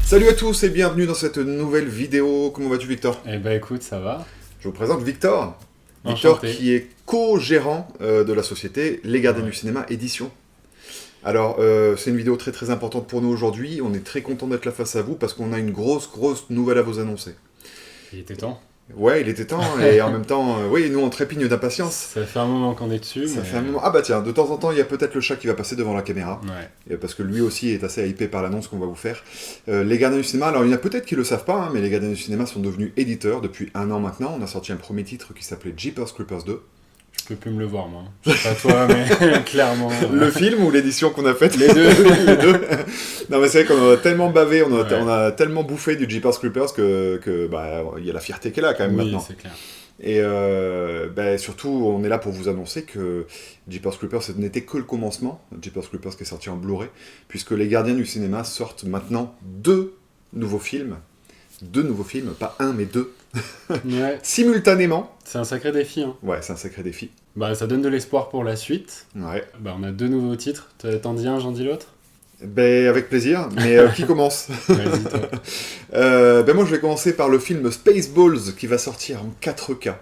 Salut à tous et bienvenue dans cette nouvelle vidéo. Comment vas-tu, Victor? Eh ben écoute, ça va. Je vous présente Victor. Victor Enchanté. qui est co-gérant de la société Les Gardiens Ouais. du Cinéma Édition. Alors, c'est une vidéo très très importante pour nous aujourd'hui. On est très content d'être là face à vous parce qu'on a une grosse nouvelle à vous annoncer. Il était temps. Ouais, il était temps et en même temps, oui, nous on trépigne d'impatience. Ça fait un moment qu'on est dessus. Ça mais... fait un moment. Ah bah tiens, de temps en temps, il y a peut-être le chat qui va passer devant la caméra. Ouais. Parce que lui aussi est assez hypé par l'annonce qu'on va vous faire. Les Gardiens du Cinéma, alors il y en a peut-être qui le savent pas, hein, mais les Gardiens du Cinéma sont devenus éditeurs depuis 1 an maintenant. On a sorti un premier titre qui s'appelait Jeepers Creepers 2. Je peux plus me le voir, moi. Je sais pas toi, mais clairement. Le film ou l'édition qu'on a faite? Les deux. Les deux. Non mais c'est vrai qu'on a tellement bavé, on a Ouais. tellement bouffé du Jeepers Creepers que bah, il y a la fierté qui est là quand même Oui, maintenant. c'est clair. Et bah, surtout, on est là pour vous annoncer que Jeepers Creepers ce n'était que le commencement. Jeepers Creepers qui est sorti en Blu-ray, puisque les Gardiens du Cinéma sortent maintenant 2 nouveaux films. 2 nouveaux films, pas un mais 2. Ouais. Simultanément. C'est un sacré défi. Hein. Ouais, c'est un sacré défi. Bah, ça donne de l'espoir pour la suite. Ouais. Bah, on a 2 nouveaux titres. T'en dis un, j'en dis l'autre. Ben, avec plaisir, mais qui commence? Vas-y, toi. Ben moi je vais commencer par le film Spaceballs qui va sortir en 4K.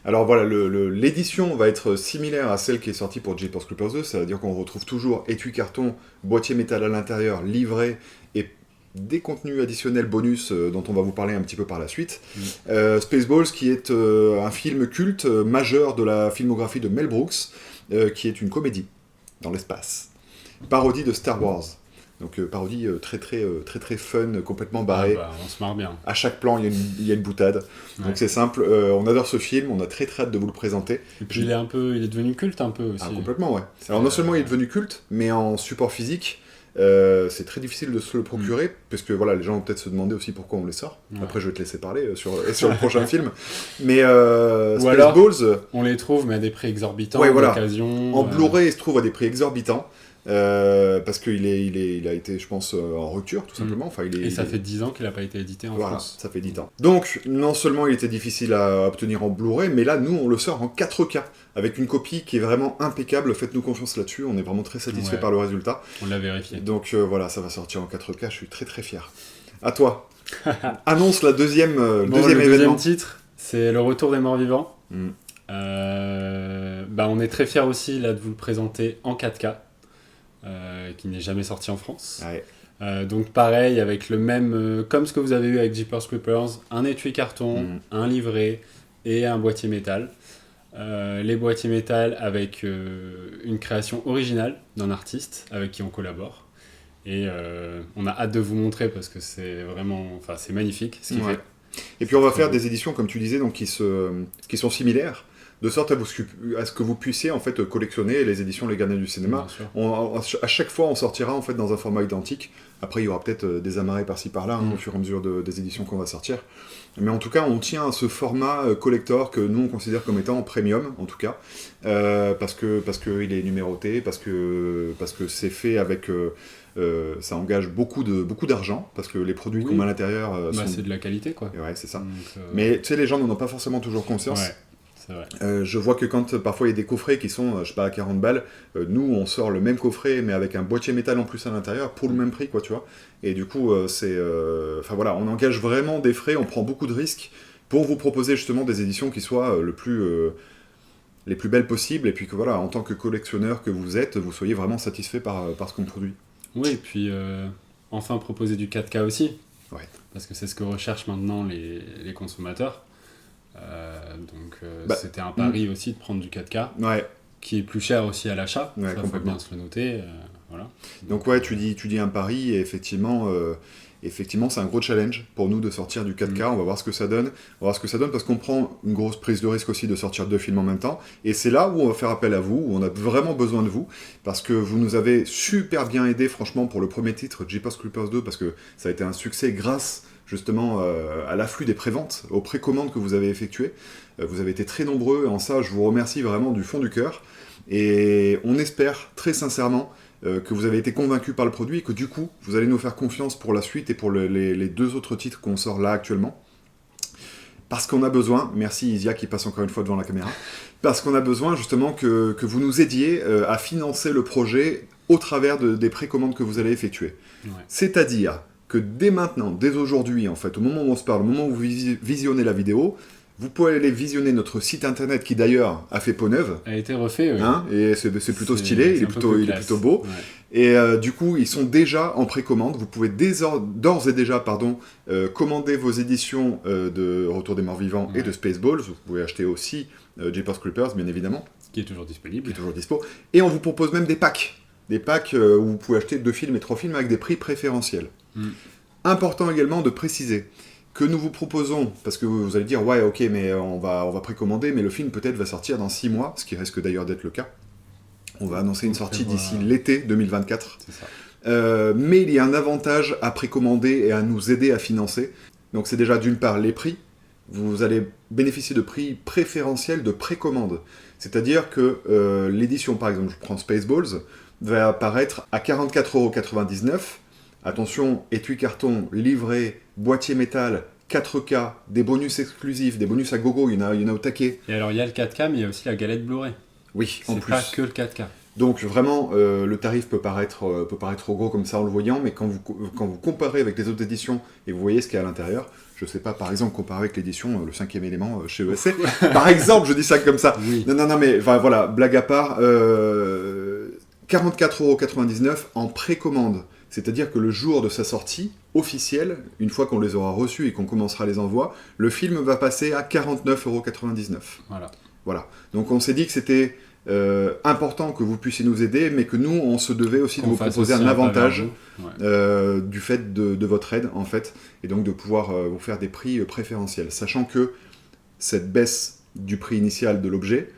Alors voilà, l'édition va être similaire à celle qui est sortie pour Jeepers Creepers 2, c'est-à-dire qu'on retrouve toujours étui carton, boîtier métal à l'intérieur, livret et des contenus additionnels bonus dont on va vous parler un petit peu par la suite. Spaceballs qui est un film culte majeur de la filmographie de Mel Brooks, qui est une comédie dans l'espace. Parodie de Star Wars. Donc parodie très fun, complètement barrée. Ah bah, on se marre bien. À chaque plan, il y a une boutade. Ouais. Donc c'est simple, on adore ce film, on a très hâte de vous le présenter. Et puis il est devenu culte un peu aussi. Ah, complètement, ouais. Alors non seulement il est devenu culte, mais en support physique, c'est très difficile de se le procurer, parce que voilà, les gens vont peut-être se demander aussi pourquoi on les sort. Ouais. Après, je vais te laisser parler sur le prochain film. Mais Ou alors, Spaceballs, on les trouve, mais à des prix exorbitants, Ouais, voilà. d'occasion. en Blu-ray, il se trouve à des prix exorbitants. Parce qu'il il a été, je pense, en rupture, tout simplement. Enfin, Et ça fait 10 ans qu'il n'a pas été édité en Voilà, France. ça fait 10 ans. Donc, non seulement il était difficile à obtenir en Blu-ray, mais là, nous, on le sort en 4K, avec une copie qui est vraiment impeccable. Faites-nous confiance là-dessus, on est vraiment très satisfait Ouais. par le résultat. On l'a vérifié. Donc voilà, ça va sortir en 4K, je suis très fier. À toi. Annonce la deuxième, Bon, deuxième le événement. deuxième titre, c'est Le Retour des Morts Vivants. Mm. Bah, on est très fiers aussi là, de vous le présenter en 4K, qui n'est jamais sorti en France. Ouais. Donc pareil, avec le même, comme ce que vous avez eu avec Jeepers Creepers, un étui carton, un livret et un boîtier métal. Les boîtiers métal avec une création originale d'un artiste avec qui on collabore. Et on a hâte de vous montrer parce que c'est vraiment, enfin c'est magnifique ce qu'il Ouais. fait. Et puis on va Très faire beau. des éditions, comme tu disais, donc, qui sont similaires, de sorte à ce que vous puissiez en fait collectionner les éditions Les Gardiens du Cinéma. Bien sûr. À chaque fois, on sortira en fait dans un format identique. Après, il y aura peut-être des amarrés par-ci par-là, au fur et à mesure des éditions qu'on va sortir. Mais en tout cas, on tient à ce format collector que nous on considère comme étant premium, en tout cas, parce que il est numéroté, parce que c'est fait avec, ça engage beaucoup d'argent, parce que les produits Oui. qu'on met à l'intérieur Bah, sont. c'est de la qualité quoi. Ouais, c'est ça. Donc, Mais tu sais, les gens n'en ont pas forcément toujours conscience. ouais, c'est vrai. Je vois que quand parfois il y a des coffrets qui sont, je sais pas, à 40 balles, nous on sort le même coffret mais avec un boîtier métal en plus à l'intérieur pour le même prix, quoi, tu vois. Et du coup, enfin voilà, on engage vraiment des frais, on prend beaucoup de risques pour vous proposer justement des éditions qui soient les plus belles possibles et puis que voilà, en tant que collectionneur que vous êtes, vous soyez vraiment satisfait par ce qu'on produit. Oui, et puis enfin proposer du 4K aussi. Ouais. Parce que c'est ce que recherchent maintenant les consommateurs. Bah, c'était un pari aussi de prendre du 4K, Ouais. qui est plus cher aussi à l'achat. Ouais, Ça, faut complètement. bien se le noter. Voilà. Donc ouais, tu dis un pari et effectivement, c'est un gros challenge pour nous de sortir du 4K. On va voir ce que ça donne. On va voir ce que ça donne parce qu'on prend une grosse prise de risque aussi de sortir 2 films en même temps. Et c'est là où on va faire appel à vous, où on a vraiment besoin de vous, parce que vous nous avez super bien aidé, franchement, pour le premier titre, Jeepers Creepers 2, parce que ça a été un succès grâce justement à l'afflux des préventes, aux précommandes que vous avez effectuées. Vous avez été très nombreux, et en ça, je vous remercie vraiment du fond du cœur. Et on espère très sincèrement que vous avez été convaincu par le produit et que du coup, vous allez nous faire confiance pour la suite et pour les 2 autres titres qu'on sort là actuellement. Parce qu'on a besoin, merci Isia qui passe encore une fois devant la caméra, parce qu'on a besoin justement que vous nous aidiez à financer le projet au travers des précommandes que vous allez effectuer. Ouais. C'est-à-dire que dès maintenant, dès aujourd'hui, en fait, au moment où on se parle, au moment où vous visionnez la vidéo, vous pouvez aller visionner notre site internet qui d'ailleurs a fait peau neuve. A été refait, oui. Hein, et c'est plutôt stylé, il est plutôt beau. Ouais. Et du coup, ils sont déjà en précommande. Vous pouvez d'ores et déjà commander vos éditions de Retour des Morts Vivants et de Spaceballs. Vous pouvez acheter aussi Jeepers Creepers, bien évidemment. Qui est toujours disponible. Qui est toujours dispo. Et on vous propose même des packs. Des packs où vous pouvez acheter 2 films et 3 films avec des prix préférentiels. Important également de préciser que nous vous proposons, parce que vous allez dire, ouais, ok, mais on va précommander, mais le film peut-être va sortir dans 6 mois, ce qui risque d'ailleurs d'être le cas. On va annoncer une sortie d'ici l'été 2024. C'est ça. Mais il y a un avantage à précommander et à nous aider à financer. Donc c'est déjà d'une part les prix. Vous allez bénéficier de prix préférentiels de précommande. C'est-à-dire que l'édition, par exemple, je prends Spaceballs, va apparaître à 44,99 €. Attention, étui carton, livret, boîtier métal, 4K, des bonus exclusifs, des bonus à gogo, il y en a au taquet. Et alors il y a le 4K, mais il y a aussi la galette Blu-ray. Oui, en plus. C'est pas que le 4K. Donc vraiment, le tarif peut paraître gros comme ça en le voyant, mais quand vous comparez avec les autres éditions et vous voyez ce qu'il y a à l'intérieur, je sais pas, par exemple, comparer avec l'édition Le 5e élément chez ESC, par exemple, je dis ça comme ça. Oui. Non, mais voilà, blague à part, 44,99 € en précommande. C'est-à-dire que le jour de sa sortie officielle, une fois qu'on les aura reçus et qu'on commencera les envois, le film va passer à 49,99 €. Voilà. Donc on s'est dit que c'était important que vous puissiez nous aider, mais que nous, on se devait aussi de vous proposer un avantage du fait de votre aide, en fait, et donc de pouvoir vous faire des prix préférentiels. Sachant que cette baisse du prix initial de l'objet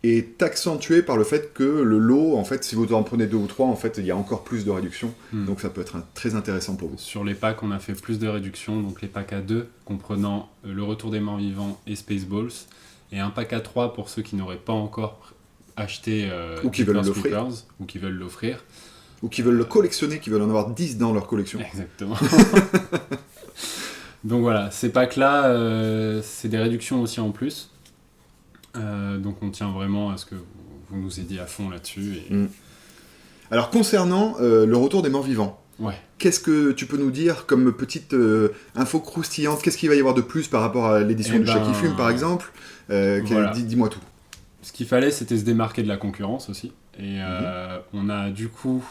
est accentuée par le fait que le lot, en fait, si vous en prenez 2 ou 3, en fait, il y a encore plus de réduction, donc ça peut être très intéressant pour vous. Sur les packs, on a fait plus de réductions, donc les packs à 2, comprenant Le Retour des Morts Vivants et Spaceballs, et un pack à 3 pour ceux qui n'auraient pas encore acheté ou qui veulent l'offrir, ou qui veulent l'offrir. Ou qui veulent le collectionner, qui veulent en avoir 10 dans leur collection. Exactement. Donc voilà, ces packs-là, c'est des réductions aussi en plus. Donc on tient vraiment à ce que vous nous aidiez à fond là-dessus. Et... Alors concernant Le Retour des Morts Vivants, qu'est-ce que tu peux nous dire comme petite info croustillante? Qu'est-ce qu'il va y avoir de plus par rapport à l'édition du Chat qui fume, par exemple? Voilà. Dis-moi tout. Ce qu'il fallait, c'était se démarquer de la concurrence aussi. Et on a du coup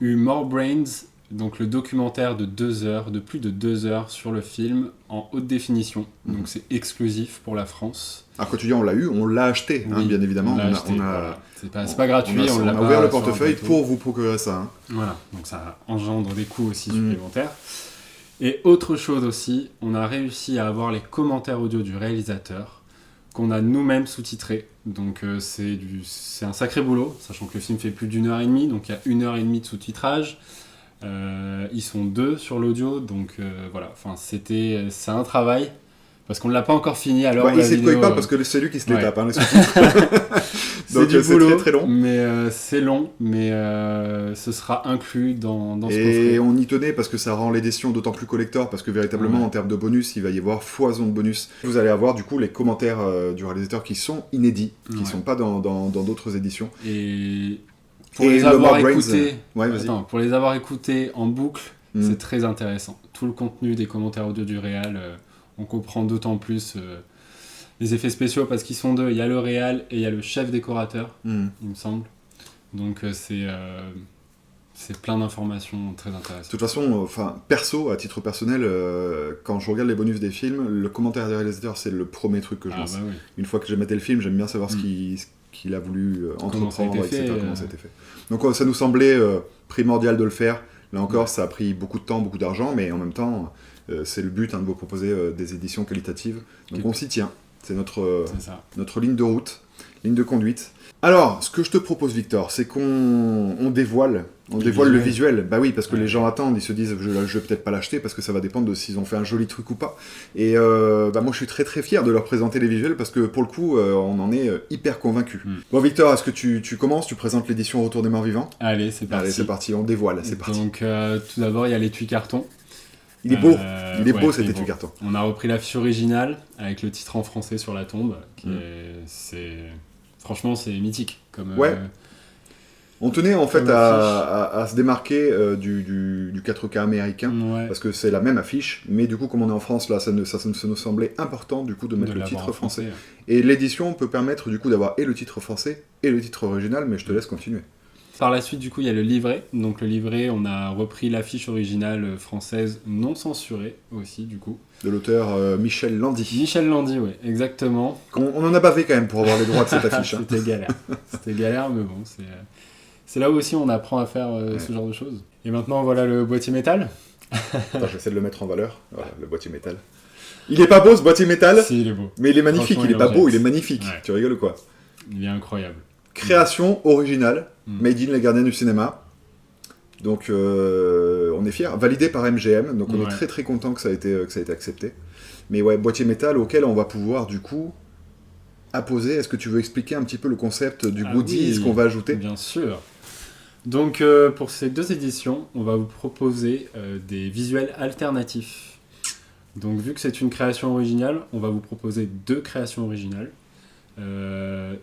eu More Brains, donc le documentaire de 2 heures, de plus de 2 heures sur le film en haute définition. Donc c'est exclusif pour la France. Alors quand tu dis on l'a eu, on l'a acheté, oui, bien évidemment. Voilà. C'est pas gratuit, on a ouvert le portefeuille pour vous procurer ça. Hein. Voilà, donc ça engendre des coûts aussi supplémentaires. Et autre chose aussi, on a réussi à avoir les commentaires audio du réalisateur, qu'on a nous-mêmes sous-titrés. Donc c'est un sacré boulot, sachant que le film fait plus d'1h30, donc il y a 1h30 de sous-titrage. Ils sont 2 sur l'audio, donc voilà, c'est un travail, parce qu'on ne l'a pas encore fini. Alors il sait de quoi il parle, parce que c'est lui qui se les tape, hein, les sous-titres. Donc c'est très très long. Mais c'est long, mais ce sera inclus dans ce coffret. Et on y y tenait parce que ça rend l'édition d'autant plus collector, parce que véritablement en termes de bonus, il va y avoir foison de bonus. Vous allez avoir du coup les commentaires du réalisateur qui sont inédits, qui ne sont pas dans d'autres éditions. Et pour les avoir écoutés en boucle, c'est très intéressant. Tout le contenu des commentaires audio du réal, on comprend d'autant plus les effets spéciaux, parce qu'ils sont 2. Il y a le réal et il y a le chef décorateur, il me semble. Donc c'est plein d'informations très intéressantes. De toute façon, perso, à titre personnel, quand je regarde les bonus des films, le commentaire des réalisateurs, c'est le premier truc que je lance. Oui. Une fois que j'ai maté le film, j'aime bien savoir ce qu'il a voulu entreprendre, etc. Comment ça a été fait. Donc ça nous semblait primordial de le faire. Là encore, ça a pris beaucoup de temps, beaucoup d'argent, mais en même temps, c'est le but de vous proposer des éditions qualitatives. Donc on s'y tient. C'est notre ligne de route, ligne de conduite. Alors, ce que je te propose, Victor, c'est qu'on dévoile le visuel. Bah oui, parce que les gens attendent, ils se disent je vais peut-être pas l'acheter parce que ça va dépendre de s'ils ont fait un joli truc ou pas. Et moi je suis très très fier de leur présenter les visuels parce que pour le coup on en est hyper convaincus. Bon Victor, est-ce que tu commences, tu présentes l'édition Retour des Morts Vivants? Allez, c'est parti, on dévoile, c'est parti. Donc tout d'abord il y a l'étui carton. Il est beau cet étui carton. On a repris l'affiche originale avec le titre en français sur la tombe, franchement c'est mythique. On tenait en fait Comme à se démarquer du 4K américain, Ouais. parce que c'est la même affiche, mais du coup, comme on est en France, là, ça nous semblait important du coup de mettre le l'avoir titre en français. ouais. Et l'édition peut permettre du coup d'avoir et le titre français et le titre original, mais je te laisse continuer. Par la suite, du coup, il y a le livret. Donc le livret, on a repris l'affiche originale française non censurée aussi, du coup. De l'auteur Michel Landy. Michel Landy, oui, exactement. On en a bavé quand même pour avoir les droits de cette affiche. Hein. C'était galère. C'était galère, mais bon, c'est là où aussi on apprend à faire ce genre de choses. Et maintenant, voilà le boîtier métal. Attends, j'essaie de le mettre en valeur. Voilà, le boîtier métal. Il est pas beau ce boîtier métal, Si, il est beau. mais il est magnifique. Franchement, Il est pas en beau, jette. il est magnifique. Ouais. Tu rigoles ou quoi? Il est incroyable. Création originale, Mm. made in les gardiens du cinéma. Donc on est fiers, validé par MGM, donc on est Ouais. très très content que ça a été accepté. Mais ouais, boîtier métal auquel on va pouvoir du coup apposer. Est-ce que tu veux expliquer un petit peu le concept du Ah goodies oui, qu'on va ajouter? Bien sûr. Donc pour ces 2 éditions, on va vous proposer des visuels alternatifs. Donc vu que c'est une création originale, on va vous proposer 2 créations originales.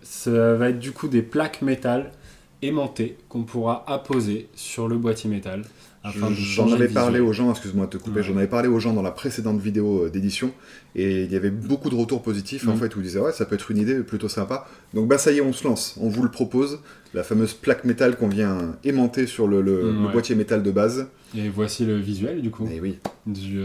Ça va être du coup des plaques métal aimantées qu'on pourra apposer sur le boîtier métal. afin de J'en changer avais le parlé visuel. aux gens, excuse-moi de te couper, Ouais. j'en avais parlé aux gens dans la précédente vidéo d'édition, et il y avait beaucoup de retours positifs en fait, où ils disaient ouais, ça peut être une idée plutôt sympa. Donc bah ça y est, on se lance, on vous le propose, la fameuse plaque métal qu'on vient aimanter sur le Ouais. boîtier métal de base. Et voici le visuel du coup, Et oui, du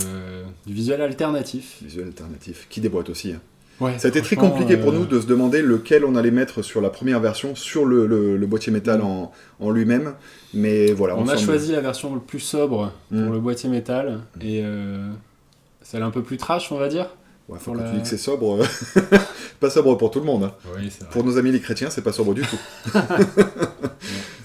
visuel alternatif. visuel alternatif, qui déboîte aussi. Hein. Ouais, Ça a été très franchement, compliqué pour nous de se demander lequel on allait mettre sur la première version, sur le boîtier métal en lui-même, mais voilà. On a semble- choisi la version le plus sobre pour Mm. le boîtier métal et celle un peu plus trash, on va dire. Ouais, faut pour que la- tu dis que c'est sobre, pas sobre pour tout le monde. Hein. Oui, c'est vrai. Pour nos amis les chrétiens, c'est pas sobre du tout.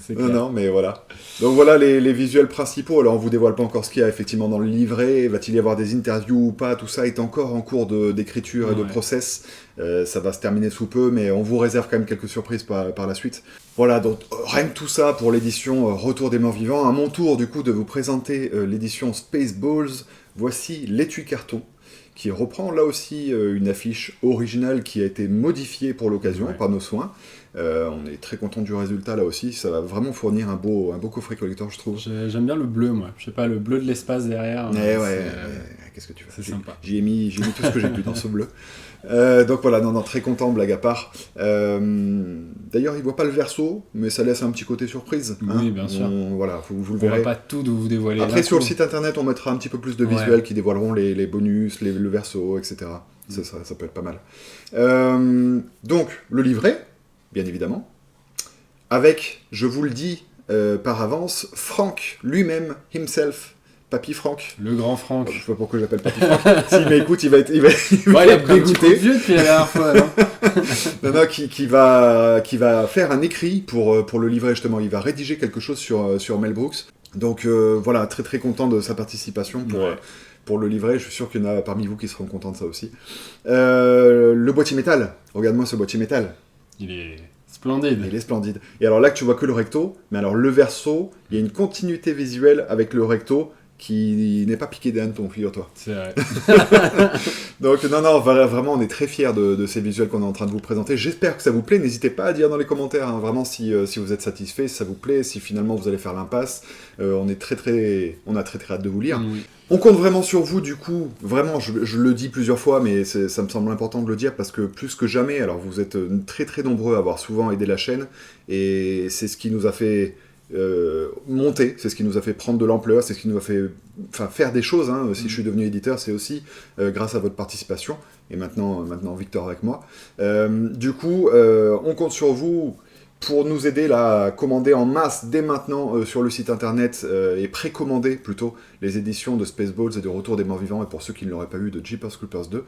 C'est Non, clair. non, mais voilà. Donc voilà les visuels principaux. Alors on vous dévoile pas encore ce qu'il y a effectivement dans le livret. Va-t-il y avoir des interviews ou pas? Tout ça est encore en cours d'écriture et de Ouais. process. Ça va se terminer sous peu, mais on vous réserve quand même quelques surprises par la suite. Voilà, donc rien que tout ça pour l'édition Retour des Morts Vivants. À mon tour du coup de vous présenter l'édition Spaceballs. Voici l'étui carton, qui reprend là aussi une affiche originale qui a été modifiée pour l'occasion Ouais. par nos soins. On est très content du résultat là aussi, ça va vraiment fournir un beau coffret collector je trouve. J'aime bien le bleu, moi. Je sais pas, le bleu de l'espace derrière. Eh ouais, c'est- qu'est-ce que tu veux. c'est sympa. J'y ai mis tout ce que j'ai pu dans ce bleu. Donc voilà, non, très content, blague à part. D'ailleurs, il voit pas le verso, mais ça laisse un petit côté surprise. Hein. Oui, bien sûr. Voilà, vous le On va verrez. pas tout vous dévoiler. Après, d'un sur le coup. site internet, on mettra un petit peu plus de Ouais. visuels qui dévoileront les bonus, le verso, etc. Ça peut être pas mal. Donc, le livret, bien évidemment, avec, je vous le dis par avance, Franck lui-même, himself, Papy Franck. Le grand Franck. Je sais pas pourquoi j'appelle Papy Franck. S'il m'écoute, il va être Ouais, il a être pris un petit coup de dégoûté. vieux depuis la dernière fois, non Non, qui va faire un écrit pour le livret, justement. Il va rédiger quelque chose sur Mel Brooks. Donc voilà, très très content de sa participation Ouais. pour le livret. Je suis sûr qu'il y en a parmi vous qui seront contents de ça aussi. Le boîtier métal. Regarde-moi ce boîtier métal. Il est splendide. Il est splendide. Et alors là, que tu vois que le recto, mais alors le verso, il y a une continuité visuelle avec le recto qui n'est pas piqué des hannetons, figure-toi. C'est vrai. Donc non, vraiment, on est très fiers de ces visuels qu'on est en train de vous présenter. J'espère que ça vous plaît. N'hésitez pas à dire dans les commentaires, hein, vraiment, si vous êtes satisfait, si ça vous plaît, si finalement vous allez faire l'impasse. On a très hâte de vous lire. Oui. On compte vraiment sur vous, du coup, vraiment, je le dis plusieurs fois, mais ça me semble important de le dire, parce que plus que jamais, alors vous êtes très très nombreux à avoir souvent aidé la chaîne, et c'est ce qui nous a fait monter, c'est ce qui nous a fait prendre de l'ampleur, c'est ce qui nous a fait faire des choses, hein. Si je suis devenu éditeur, c'est aussi grâce à votre participation, et maintenant Victor avec moi. Du coup, on compte sur vous pour nous aider là, à commander en masse dès maintenant sur le site internet et précommander plutôt les éditions de Spaceballs et de Retour des Morts Vivants, et pour ceux qui ne l'auraient pas eu, de Jeepers Creepers 2.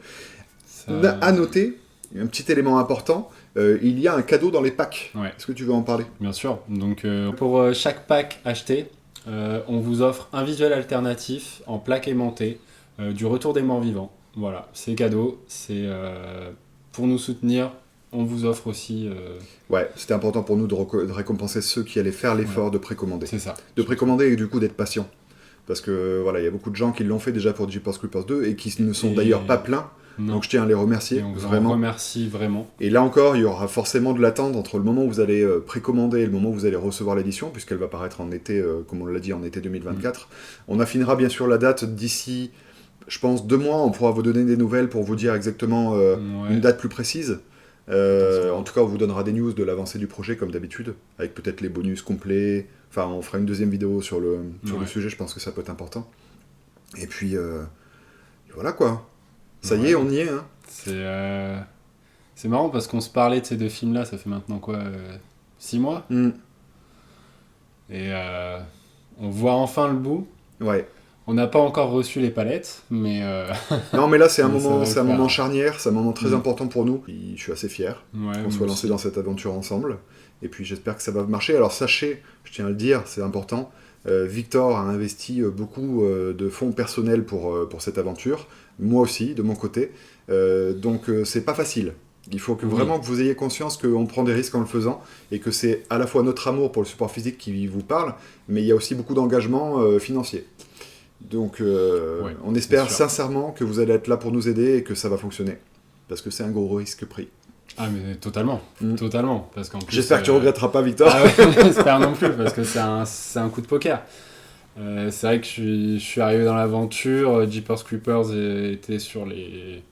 À noter, un petit élément important, il y a un cadeau dans les packs. Ouais. Est-ce que tu veux en parler? Bien sûr. Donc pour chaque pack acheté, on vous offre un visuel alternatif en plaque aimantée du Retour des Morts Vivants. Voilà, c'est cadeau, c'est pour nous soutenir. On vous offre aussi... Ouais, c'était important pour nous de récompenser ceux qui allaient faire l'effort de précommander. C'est ça. De précommander et du coup d'être patient. Parce que voilà, il y a beaucoup de gens qui l'ont fait déjà pour Jeepers Creepers 2 et qui ne sont Et- d'ailleurs pas pleins Non. Donc je tiens à les remercier, Et on vous en vraiment. remercie vraiment. Et là encore, il y aura forcément de l'attente entre le moment où vous allez précommander et le moment où vous allez recevoir l'édition, puisqu'elle va paraître en été, comme on l'a dit, en été 2024. On affinera bien sûr la date d'ici, je pense, 2 mois. On pourra vous donner des nouvelles pour vous dire exactement une date plus précise. En tout cas, on vous donnera des news de l'avancée du projet, comme d'habitude, avec peut-être les bonus complets. Enfin, on fera une deuxième vidéo sur le sujet, je pense que ça peut être important. Et puis, voilà quoi. Ça y est, on y est. Hein. C'est marrant parce qu'on se parlait de ces 2 films-là, ça fait maintenant quoi 6 mois Et on voit enfin le bout. Ouais. On n'a pas encore reçu les palettes, mais... Non, mais là, c'est un moment charnière, c'est un moment très important pour nous. Je suis assez fier qu'on soit lancé dans cette aventure ensemble. Et puis, j'espère que ça va marcher. Alors, sachez, je tiens à le dire, c'est important, Victor a investi beaucoup de fonds personnels pour cette aventure. Moi aussi, de mon côté. Donc, c'est pas facile. Il faut vraiment que vous ayez conscience qu'on prend des risques en le faisant et que c'est à la fois notre amour pour le support physique qui vous parle, mais il y a aussi beaucoup d'engagement financier. Donc, on espère sincèrement que vous allez être là pour nous aider et que ça va fonctionner. Parce que c'est un gros risque pris. Ah, mais totalement. Totalement. Parce qu'en plus, j'espère que tu regretteras pas, Victor. Ah ouais, j'espère non plus, parce que c'est un coup de poker. C'est vrai que je suis arrivé dans l'aventure. Jeepers Creepers était sur les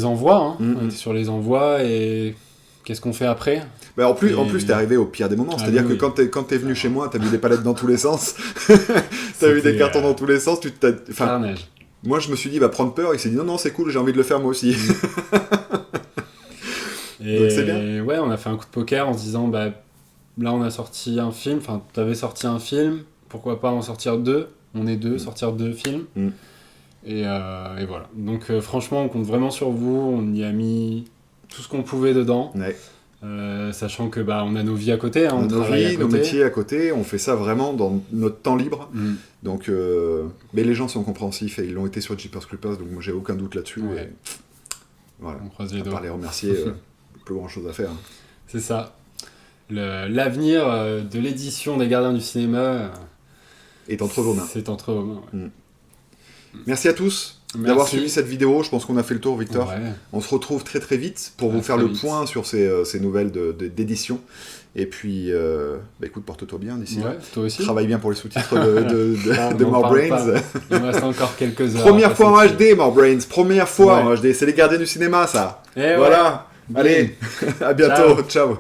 envois. On était sur les envois et qu'est-ce qu'on fait après ? Bah en plus, t'es arrivé au pire des moments. C'est-à-dire que quand t'es venu chez moi, t'as vu des palettes dans tous les sens. T'as vu des cartons dans tous les sens. Carnage. Moi, je me suis dit, va prendre peur. Il s'est dit, non, c'est cool, j'ai envie de le faire moi aussi. Et donc c'est bien. Ouais, on a fait un coup de poker en se disant, bah, là, on a sorti un film. Enfin, t'avais sorti un film. Pourquoi pas en sortir 2 ? On est 2, sortir 2 films. Et voilà. Donc, franchement, on compte vraiment sur vous. On y a mis tout ce qu'on pouvait dedans. Ouais. Sachant que on a nos vies à côté, on travaille à côté. Nos métiers à côté, on fait ça vraiment dans notre temps libre. Donc, mais les gens sont compréhensifs et ils l'ont été sur Jeepers Creepers, donc moi j'ai aucun doute là-dessus. Ouais. Et voilà. On croise les doigts. À part les remercier, plus grand chose à faire. C'est ça. L'avenir de l'édition des Gardiens du cinéma est entre vos mains. C'est entre vos mains. Ouais. Merci à tous. D'avoir suivi cette vidéo, je pense qu'on a fait le tour, Victor. Ouais. On se retrouve très très vite pour vous faire le point sur ces nouvelles d'édition. Et puis, écoute, porte-toi bien d'ici là. Toi aussi. Travaille bien pour les sous-titres de More Brains. Il me reste encore quelques heures. Première fois en HD, More Brains. Première fois en HD. C'est les gardiens du cinéma, ça. Et voilà. Allez, à bientôt. Ciao.